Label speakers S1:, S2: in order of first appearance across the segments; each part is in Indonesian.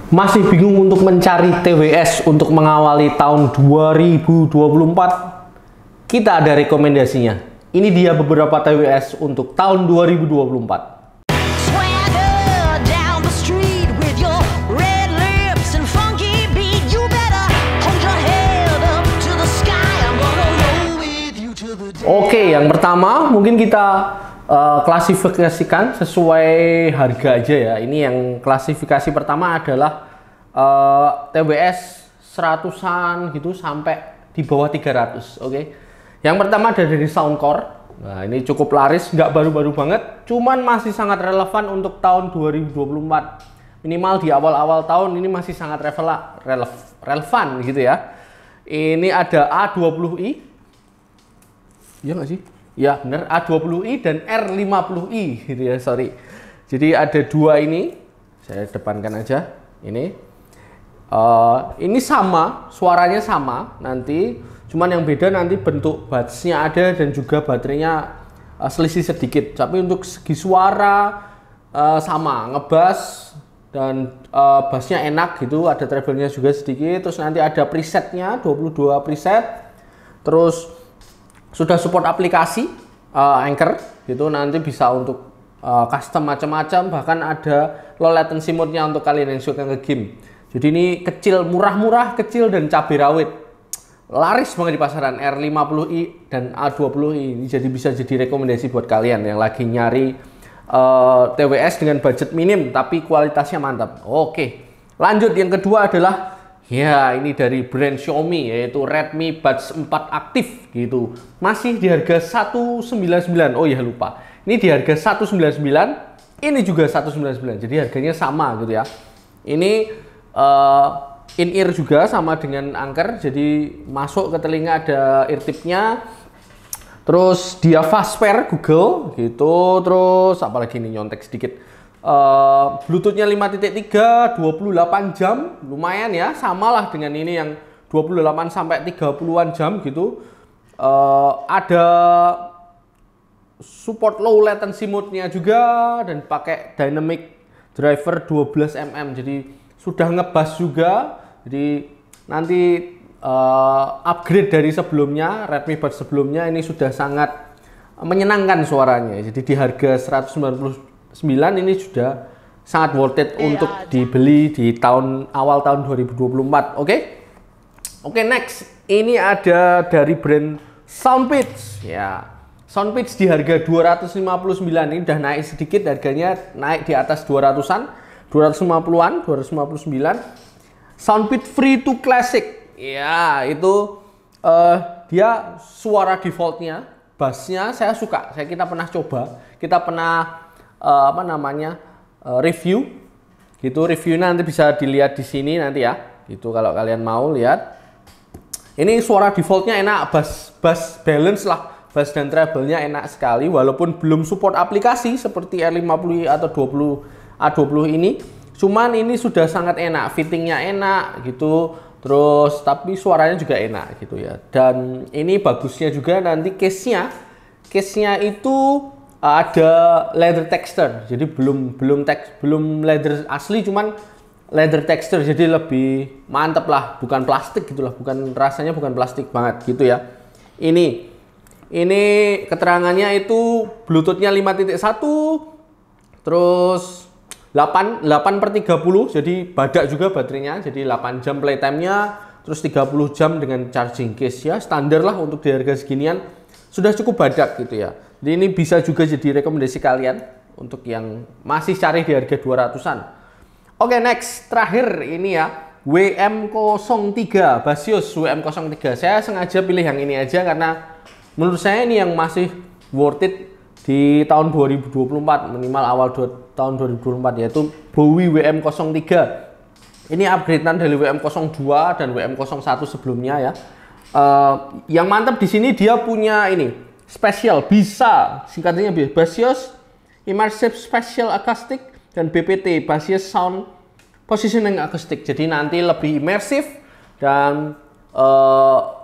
S1: Masih bingung untuk mencari TWS untuk mengawali tahun 2024? Kita ada rekomendasinya. Ini dia beberapa TWS untuk tahun 2024. Oke, yang pertama mungkin kita klasifikasikan sesuai harga aja ya. Ini yang klasifikasi pertama adalah TWS 100-an gitu sampai di bawah 300. Oke. Yang pertama ada dari Soundcore. Nah, ini cukup laris, nggak baru-baru banget, cuman masih sangat relevan untuk tahun 2024. Minimal di awal-awal tahun ini masih sangat relevan gitu ya. Ini ada A20i. Iya nggak sih? Ya bener, A20i dan R50i gitu ya, sorry. Jadi ada dua ini, saya depankan aja. Ini sama, suaranya sama nanti, cuman yang beda nanti bentuk bassnya ada dan juga baterainya selisih sedikit. Tapi untuk segi suara sama, ngebass dan bassnya enak gitu, ada treble-nya juga sedikit. Terus nanti ada presetnya, 22 preset. Terus sudah support aplikasi Anchor gitu, nanti bisa untuk custom macam-macam, bahkan ada low latency mode-nya untuk kalian yang suka nge-game. Jadi ini kecil, murah-murah, kecil dan cabai rawit. Laris banget di pasaran R50i dan A20i. Ini jadi bisa jadi rekomendasi buat kalian yang lagi nyari TWS dengan budget minim tapi kualitasnya mantap. Oke. Lanjut, yang kedua adalah ya, ini dari brand Xiaomi, yaitu Redmi Buds 4 Active gitu. Masih di harga 199. Oh ya, lupa. Ini di harga 199, ini juga 199. Jadi harganya sama gitu ya. Ini in-ear juga sama dengan Anchor. Jadi masuk ke telinga ada ear tip-nya. Terus dia fast pair Google gitu. Terus apalagi ini nyontek sedikit. Bluetooth-nya 5.3, 28 jam, lumayan ya, samalah dengan ini yang 28 sampai 30-an jam gitu. Ada support low latency mode-nya juga dan pakai dynamic driver 12 mm, jadi sudah ngebass juga. Jadi nanti upgrade dari sebelumnya, Redmi Buds sebelumnya ini sudah sangat menyenangkan suaranya. Jadi di harga 199 ini sudah sangat worth it untuk dibeli di awal tahun 2024. Oke, next ini ada dari brand Soundpeach ya. Soundpeach di harga 259, ini udah naik sedikit, harganya naik di atas 200-an, 250-an, 259. Soundpeach Free to Classic ya, itu dia suara defaultnya, bassnya saya suka. Kita pernah coba, kita pernah review gitu. Reviewnya nanti bisa dilihat di sini nanti ya gitu, kalau kalian mau lihat. Ini suara defaultnya enak, bass balance lah, bass dan treble-nya enak sekali, walaupun belum support aplikasi seperti R50i atau A20 ini. Cuman ini sudah sangat enak, fittingnya enak gitu. Terus tapi suaranya juga enak gitu ya. Dan ini bagusnya juga nanti case-nya itu ada leather texture, jadi belum leather asli, cuman leather texture, jadi lebih mantep lah, bukan plastik gitulah, rasanya bukan plastik banget gitu ya. Ini keterangannya itu Bluetooth-nya 5.1, terus 8/30, jadi badak juga baterainya, jadi 8 jam playtime-nya, terus 30 jam dengan charging case ya, standar lah untuk di harga seginian, sudah cukup badak gitu ya. Jadi ini bisa juga jadi rekomendasi kalian untuk yang masih cari di harga 200-an. Oke, next, terakhir ini ya, WM03, Basius WM03. Saya sengaja pilih yang ini aja karena menurut saya ini yang masih worth it di tahun 2024, minimal awal tahun 2024, yaitu Bowie WM03. Ini upgradean dari WM02 dan WM01 sebelumnya ya. Yang mantap di sini dia punya ini spesial, bisa singkatnya Basius Immersive Spatial Acoustic dan BPT, Basius Sound Positioning Acoustic. Jadi nanti lebih imersif dan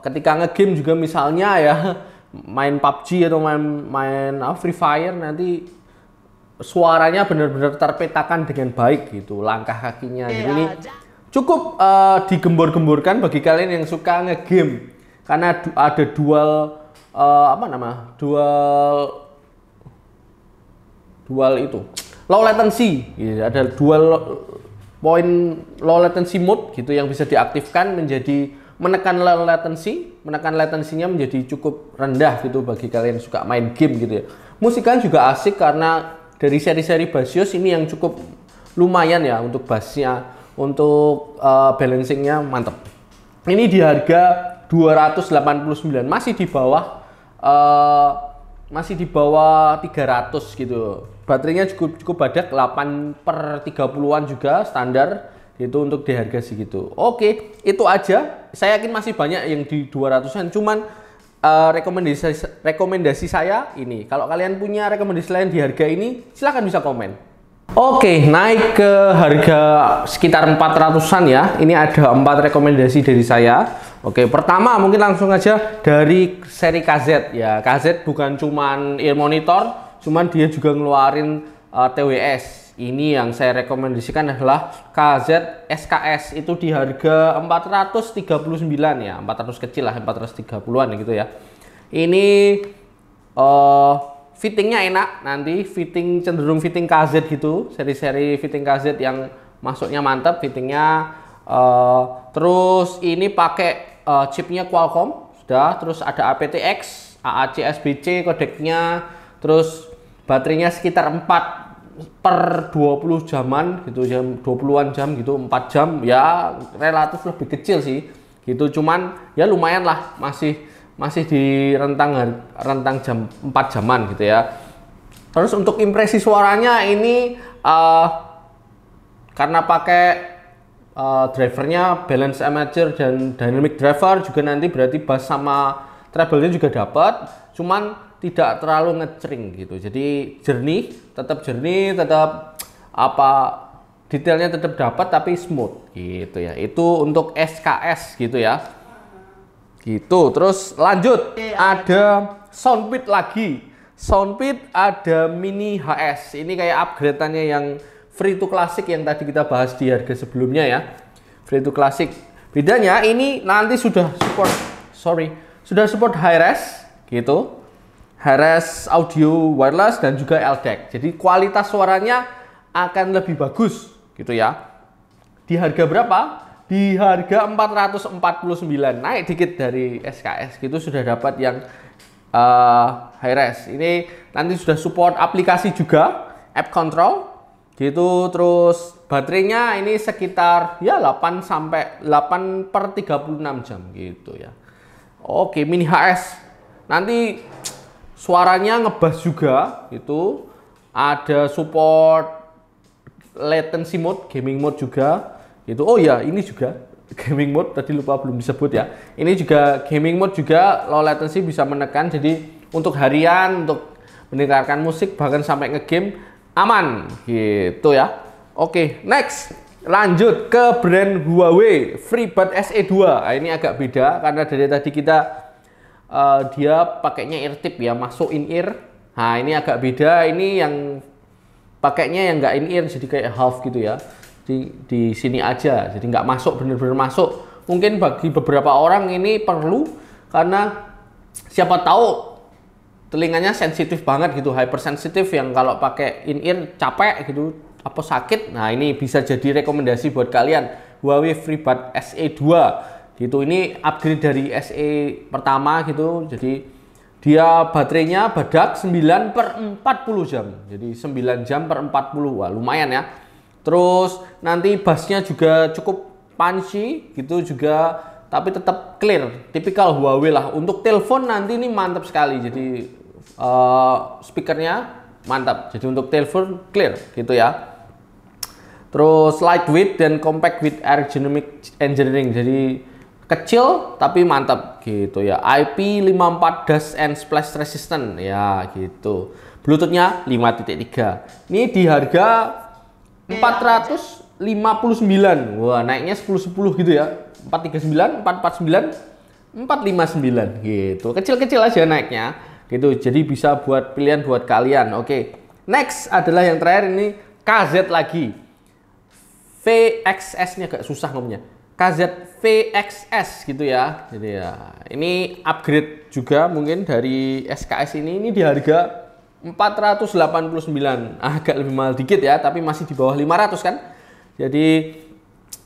S1: ketika ngegame juga misalnya ya, main PUBG atau main Free Fire, nanti suaranya benar-benar terpetakan dengan baik gitu, langkah kakinya. Jadi ini cukup digembor-gemborkan bagi kalian yang suka ngegame, karena ada dual dual itu low latency, gitu. Ada dual point low latency mode gitu yang bisa diaktifkan menjadi menekan latensinya menjadi cukup rendah gitu bagi kalian yang suka main game gitu ya. Musikan juga asik karena dari seri-seri Bassios ini yang cukup lumayan ya untuk bassnya, untuk balancingnya mantep. Ini di harga 289, masih di bawah 300 gitu. Baterainya cukup badak, 8/30-an juga standar gitu untuk di harga segitu. Oke, itu aja. Saya yakin masih banyak yang di 200-an, cuman rekomendasi saya ini. Kalau kalian punya rekomendasi lain di harga ini, silahkan bisa komen. Oke, naik ke harga sekitar 400-an ya. Ini ada 4 rekomendasi dari saya. Oke, pertama mungkin langsung aja dari seri KZ ya. KZ bukan cuman ear monitor, cuman dia juga ngeluarin TWS. Ini yang saya rekomendasikan adalah KZ SKS, itu di harga 439 ya, 400 kecil lah, 430-an gitu ya. Ini fittingnya enak, nanti cenderung fitting KZ gitu, seri-seri fitting KZ yang masuknya mantap fittingnya. Terus ini pakai chipnya Qualcomm sudah, terus ada aptX, AAC SBC kodeknya, terus baterainya sekitar 4/20 jaman gitu, jam 20-an jam gitu, 4 jam ya, relatif lebih kecil sih gitu, cuman ya lumayan lah, masih di rentang jam 4 jaman gitu ya. Terus untuk impresi suaranya ini karena pakai drivernya balance amateur dan dynamic driver juga, nanti berarti bass sama treble-nya juga dapat, cuman tidak terlalu ngecering gitu. Jadi tetap jernih, tetap detailnya tetap dapat tapi smooth gitu ya. Itu untuk SKS gitu ya. Gitu. Terus lanjut, ada Soundpit lagi. Soundpit ada Mini HS. Ini kayak upgrade-annya yang free to classic yang tadi kita bahas di harga sebelumnya ya. Free to classic. Bedanya ini nanti sudah support high res gitu. High res audio wireless dan juga LDAC. Jadi kualitas suaranya akan lebih bagus gitu ya. Di harga berapa? Di harga 449, naik dikit dari SKS gitu, sudah dapat yang high res. Ini nanti sudah support aplikasi juga, app control gitu. Terus baterainya ini sekitar ya 8/36 jam gitu ya. Oke, Mini HS nanti suaranya ngebass juga gitu, ada support latency mode, gaming mode juga gitu. Oh ya, ini juga gaming mode, tadi lupa belum disebut ya. Ini juga gaming mode juga, low latency, bisa menekan, jadi untuk harian, untuk mendengarkan musik, bahkan sampai ngegame aman gitu ya. Oke, next lanjut ke brand Huawei FreeBuds SE2. Nah, ini agak beda karena dari tadi kita dia pakainya ear tip ya, masuk in ear. Nah, ini agak beda, ini yang pakainya yang nggak in ear, jadi kayak half gitu ya. Di sini aja, jadi nggak masuk, bener-bener masuk. Mungkin bagi beberapa orang ini perlu, karena siapa tahu telinganya sensitif banget gitu, hypersensitif, yang kalau pakai in ear capek gitu, apa sakit. Nah, ini bisa jadi rekomendasi buat kalian, Huawei FreeBuds SE2 gitu. Ini upgrade dari SE pertama gitu, jadi dia baterainya badak 9/40 jam, jadi 9 jam per 40. Wah, lumayan ya. Terus nanti bassnya juga cukup punchy gitu juga, tapi tetap clear, tipikal Huawei lah. Untuk telepon nanti ini mantap sekali, jadi speakernya mantap, jadi untuk telepon clear gitu ya. Terus lightweight dan compact with ergonomic engineering, jadi kecil tapi mantap gitu ya. IP54 dust and splash resistant ya gitu. Bluetoothnya 5.3. Ini di harga 459. Wah, naiknya 10 gitu ya. 439, 449, 459 gitu. Kecil-kecil aja naiknya gitu. Jadi bisa buat pilihan buat kalian. Oke. Next adalah yang terakhir ini KZ lagi. VXS nya agak susah ngomongnya. KZ VXS gitu ya. Jadi ya, ini upgrade juga mungkin dari SKS ini di harga 489. Agak lebih mahal dikit ya, tapi masih di bawah 500 kan. Jadi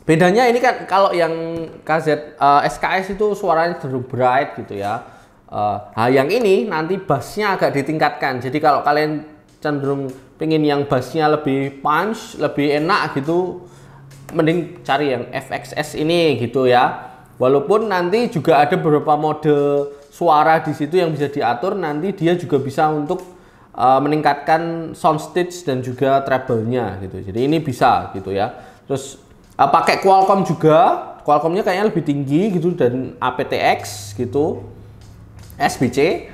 S1: bedanya ini kan kalau yang KZ SKS itu suaranya cenderung bright gitu ya. Nah yang ini nanti bassnya agak ditingkatkan. Jadi kalau kalian cenderung pengen yang bassnya lebih punch, lebih enak gitu, mending cari yang FXS ini gitu ya. Walaupun nanti juga ada beberapa mode suara di situ yang bisa diatur, nanti dia juga bisa untuk meningkatkan soundstage dan juga treble-nya gitu. Jadi ini bisa gitu ya. Terus pakai Qualcomm juga, Qualcomm-nya kayaknya lebih tinggi gitu, dan aptX gitu, SBC.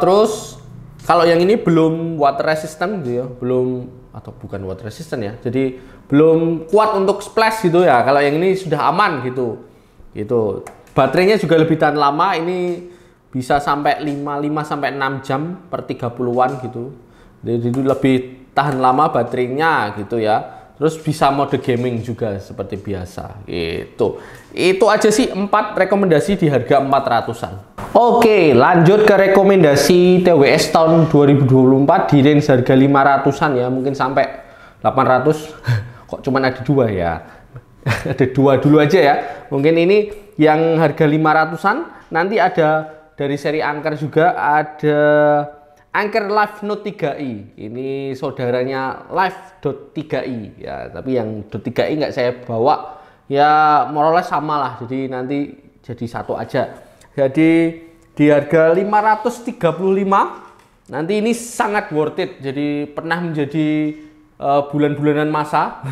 S1: Terus kalau yang ini belum water resistant gitu ya, belum, atau bukan water resistant ya, jadi belum kuat untuk splash gitu ya. Kalau yang ini sudah aman gitu. Gitu. Baterainya juga lebih tahan lama, ini bisa sampai 5 sampai 6 jam per 30-an gitu. Jadi itu lebih tahan lama baterainya gitu ya. Terus bisa mode gaming juga seperti biasa gitu. Itu aja sih 4 rekomendasi di harga 400-an. Oke, lanjut ke rekomendasi TWS tahun 2024 di range harga 500-an ya, mungkin sampai 800. Kok cuman ada 2 ya? Ada 2 dulu aja ya. Mungkin ini yang harga 500-an, nanti ada dari seri Anker juga, ada Anker Live Note 3i. Ini saudaranya Live.3i ya, tapi yang .3i nggak saya bawa ya, more or less sama lah, jadi nanti jadi satu aja. Jadi di harga 535 nanti ini sangat worth it. Jadi pernah menjadi bulan-bulanan masa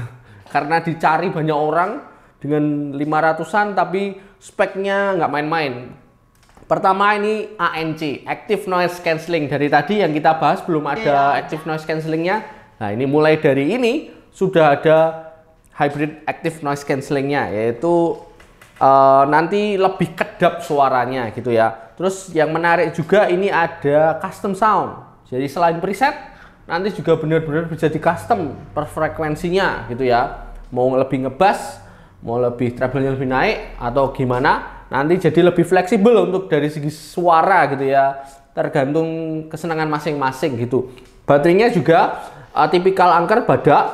S1: karena dicari banyak orang dengan 500-an, tapi speknya nggak main-main. Pertama ini ANC, Active Noise Cancelling. Dari tadi yang kita bahas belum ada Active Noise Cancellingnya. Nah ini mulai dari ini sudah ada Hybrid Active Noise Cancellingnya, yaitu nanti lebih kedap suaranya gitu ya. Terus yang menarik juga ini ada custom sound. Jadi selain preset, nanti juga benar-benar bisa di custom per frekuensinya gitu ya. Mau lebih ngebass, mau lebih treble-nya lebih naik atau gimana, nanti jadi lebih fleksibel untuk dari segi suara gitu ya, tergantung kesenangan masing-masing gitu. Baterainya juga tipikal Anker badak,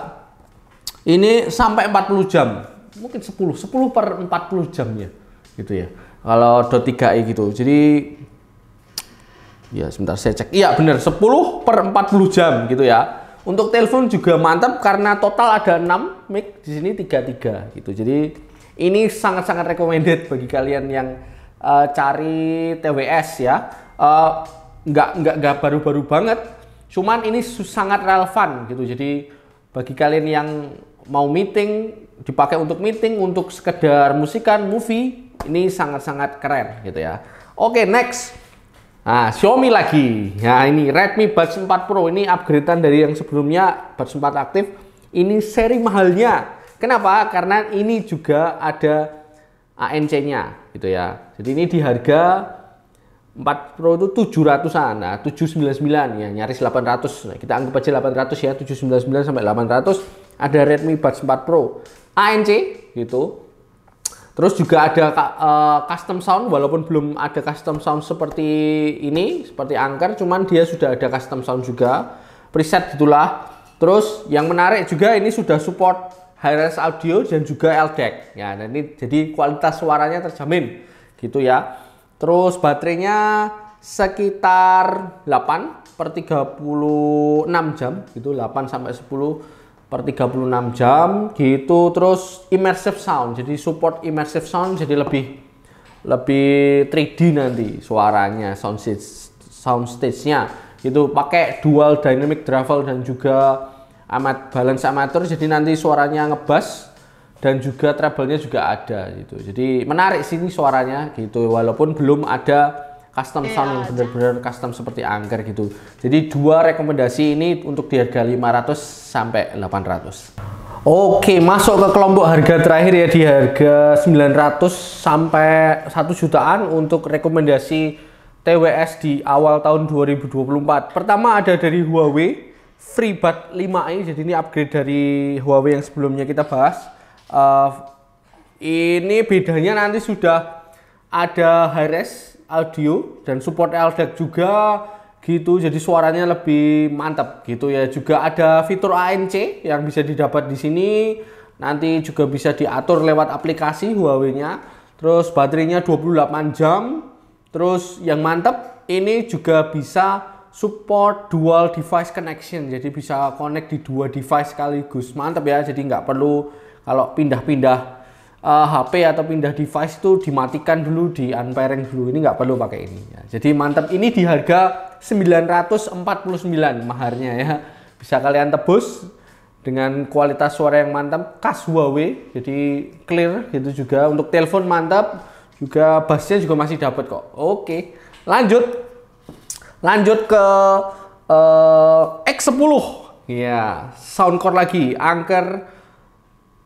S1: ini sampai 40 jam, mungkin 10 per 40 jamnya gitu ya kalau .3i gitu. Jadi ya sebentar saya cek, iya bener 10 per 40 jam gitu ya. Untuk telepon juga mantap karena total ada 6 mic, di sini 33 gitu. Jadi ini sangat-sangat recommended bagi kalian yang cari TWS ya. Nggak baru-baru banget, cuman ini sangat relevan gitu. Jadi bagi kalian yang mau meeting, dipakai untuk meeting, untuk sekedar musikan, movie, ini sangat-sangat keren gitu ya. Oke, next. Nah, Xiaomi lagi. Nah, ini Redmi Buds 4 Pro, ini upgradean dari yang sebelumnya Buds 4 Active. Ini seri mahalnya. Kenapa? Karena ini juga ada ANC-nya gitu ya. Jadi ini di harga 4 Pro itu 700-an. Nah, 799 ya, nyaris 800. Nah, kita anggap aja 800 ya, 799 sampai 800. Ada Redmi Buds 4 Pro ANC gitu. Terus juga ada custom sound, walaupun belum ada custom sound seperti ini, seperti Anker, cuman dia sudah ada custom sound juga, preset gitulah. Terus yang menarik juga ini sudah support high-res audio dan juga LDAC. Ya, dan ini jadi kualitas suaranya terjamin gitu ya. Terus baterainya sekitar 8 per 36 jam gitu, 8 sampai 10 per 36 jam gitu. Terus immersive sound, jadi support immersive sound, jadi lebih 3D nanti suaranya, soundstage-nya gitu. Pakai dual dynamic travel dan juga balance amatur, jadi nanti suaranya ngebass dan juga treble-nya juga ada gitu. Jadi menarik sini suaranya gitu, walaupun belum ada custom sound yang benar-benar custom seperti Anker gitu. Jadi 2 rekomendasi ini untuk di harga 500 sampai 800. Oke, masuk ke kelompok harga terakhir ya, di harga 900 sampai 1 jutaan untuk rekomendasi TWS di awal tahun 2024. Pertama ada dari Huawei FreeBuds 5i, jadi ini upgrade dari Huawei yang sebelumnya kita bahas. Ini bedanya nanti sudah ada hi-res audio dan support LDAC juga gitu, jadi suaranya lebih mantap gitu ya. Juga ada fitur ANC yang bisa didapat di sini. Nanti juga bisa diatur lewat aplikasi Huawei-nya. Terus baterainya 28 jam. Terus yang mantap ini juga bisa support dual device connection, jadi bisa connect di dua device sekaligus. Mantap ya, jadi nggak perlu kalau pindah-pindah HP atau pindah device itu dimatikan dulu, di unpairing dulu. Ini nggak perlu pakai ini ya. Jadi mantap, ini di harga 949 maharnya ya. Bisa kalian tebus dengan kualitas suara yang mantap, khas Huawei, jadi clear gitu juga. Untuk telepon mantap, juga bassnya juga masih dapat kok. Oke, lanjut ke X10 ya, Soundcore lagi, Anker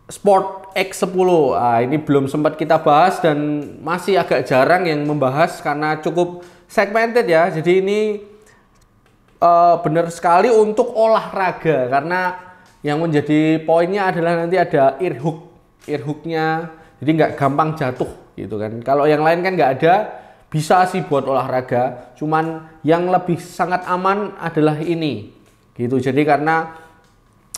S1: Sport X10. Ini belum sempat kita bahas dan masih agak jarang yang membahas karena cukup segmented ya. Jadi ini benar sekali untuk olahraga, karena yang menjadi poinnya adalah nanti ada earhooknya, jadi nggak gampang jatuh gitu kan. Kalau yang lain kan nggak ada. Bisa sih buat olahraga, cuman yang lebih sangat aman adalah ini gitu. Jadi karena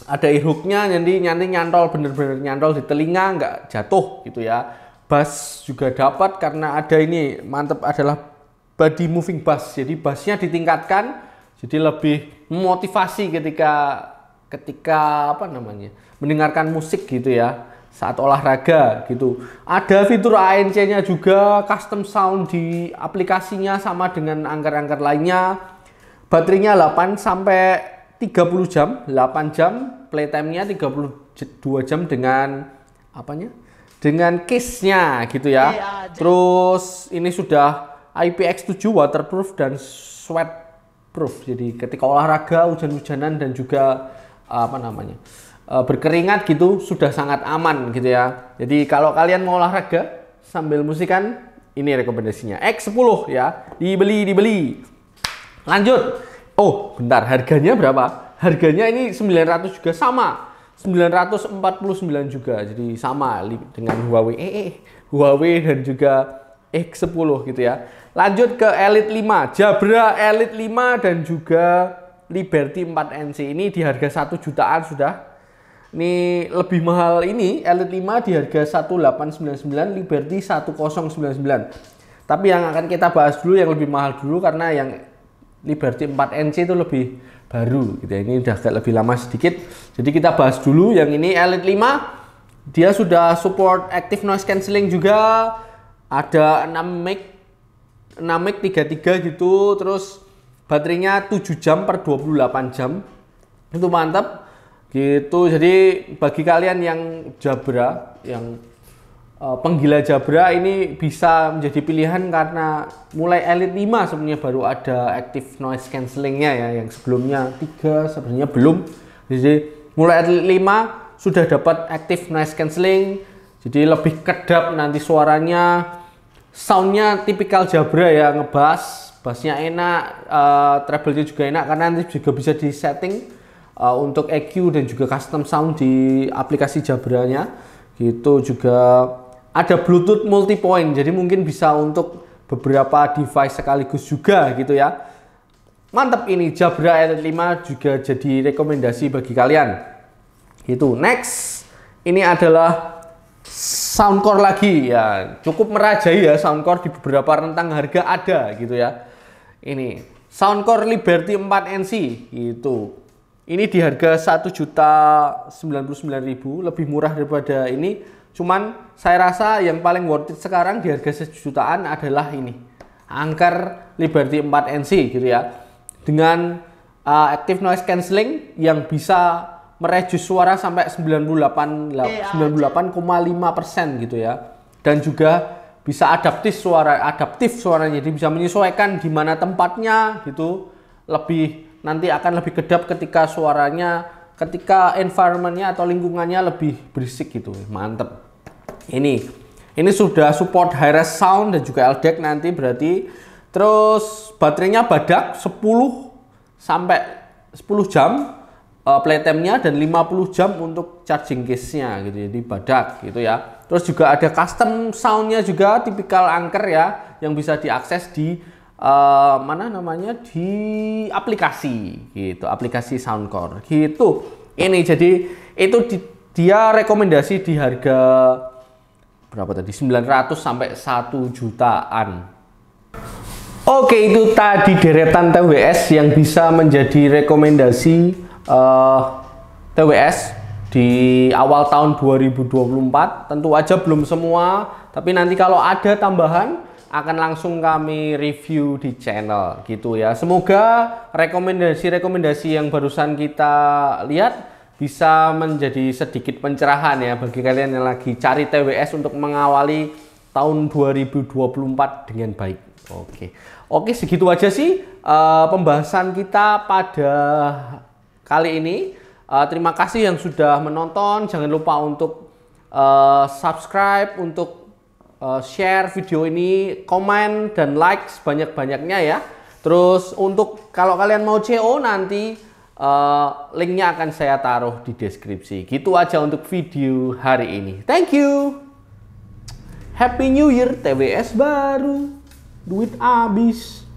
S1: ada earhooknya, nanti nyantol, bener-bener nyantol di telinga, nggak jatuh gitu ya. Bass juga dapat karena ada ini, mantep adalah body moving bass, jadi bassnya ditingkatkan, jadi lebih memotivasi ketika apa namanya, mendengarkan musik gitu ya, saat olahraga gitu. Ada fitur ANC-nya juga, custom sound di aplikasinya sama dengan angker-angker lainnya. Baterainya 8 sampai 30 jam, 8 jam, playtime-nya 32 jam dengan apanya? Dengan case-nya gitu ya. Terus ini sudah IPX7 waterproof dan sweatproof. Jadi ketika olahraga, hujan-hujanan dan juga apa namanya? Berkeringat gitu sudah sangat aman gitu ya. Jadi kalau kalian mau olahraga sambil musikan, ini rekomendasinya X10 ya, dibeli. Lanjut. Oh bentar, harganya berapa? Harganya ini 900 juga, sama 949 juga, jadi sama dengan Huawei dan juga X10 gitu ya. Lanjut ke Elite 5, Jabra Elite 5 dan juga Liberty 4NC. Ini di harga 1 jutaan sudah. Ini lebih mahal, ini Elite 5 di harga 1899, Liberty 1099. Tapi yang akan kita bahas dulu yang lebih mahal dulu, karena yang Liberty 4NC itu lebih baru gitu ya. Ini udah agak lebih lama sedikit. Jadi kita bahas dulu yang ini Elite 5. Dia sudah support active noise cancelling juga. Ada 6 mic 33 gitu. Terus baterainya 7 jam per 28 jam. Itu mantap. Gitu, jadi bagi kalian yang Jabra, yang penggila Jabra, ini bisa menjadi pilihan karena mulai Elite 5 sebenarnya baru ada active noise cancellingnya ya, yang sebelumnya 3 sebenarnya belum. Jadi mulai Elite 5 sudah dapat active noise cancelling, jadi lebih kedap nanti suaranya. Soundnya tipikal Jabra ya, ngebass, bassnya enak, treble-nya juga enak karena nanti juga bisa di setting untuk EQ dan juga custom sound di aplikasi Jabranya gitu. Juga ada Bluetooth multi point, jadi mungkin bisa untuk beberapa device sekaligus juga gitu ya. Mantap, ini Jabra Elite 5 juga jadi rekomendasi bagi kalian gitu. Next, ini adalah Soundcore lagi ya, cukup merajai ya Soundcore, di beberapa rentang harga ada gitu ya. Ini Soundcore Liberty 4NC gitu. Ini di harga 1.099.000, lebih murah daripada ini. Cuman saya rasa yang paling worth it sekarang di harga 1 jutaan adalah ini, Anker Liberty 4NC gitu ya. Dengan active noise cancelling yang bisa mereduce suara sampai 98,5% gitu ya. Dan juga bisa adaptif suaranya, jadi bisa menyesuaikan di mana tempatnya gitu. Nanti akan lebih kedap ketika suaranya, ketika environmentnya atau lingkungannya lebih berisik gitu. Mantep. Ini sudah support hi-res sound dan juga LDAC nanti berarti. Terus baterainya badak 10 sampai 10 jam. playtime-nya dan 50 jam untuk charging case-nya gitu, jadi badak gitu ya. Terus juga ada custom sound-nya juga, tipikal Anker ya, yang bisa diakses di mana namanya, di aplikasi gitu, aplikasi Soundcore gitu. Ini jadi itu dia rekomendasi di harga berapa tadi, 900 sampai 1 jutaan. Oke, itu tadi deretan TWS yang bisa menjadi rekomendasi TWS di awal tahun 2024. Tentu aja belum semua, tapi nanti kalau ada tambahan akan langsung kami review di channel gitu ya. Semoga rekomendasi-rekomendasi yang barusan kita lihat bisa menjadi sedikit pencerahan ya bagi kalian yang lagi cari TWS untuk mengawali tahun 2024 dengan baik. Oke, segitu aja sih pembahasan kita pada kali ini. Terima kasih yang sudah menonton. Jangan lupa untuk subscribe, untuk share video ini, komen dan like sebanyak-banyaknya ya. Terus untuk kalau kalian mau CO nanti linknya akan saya taruh di deskripsi. Gitu aja untuk video hari ini. Thank you. Happy New Year, TWS baru. Duit habis.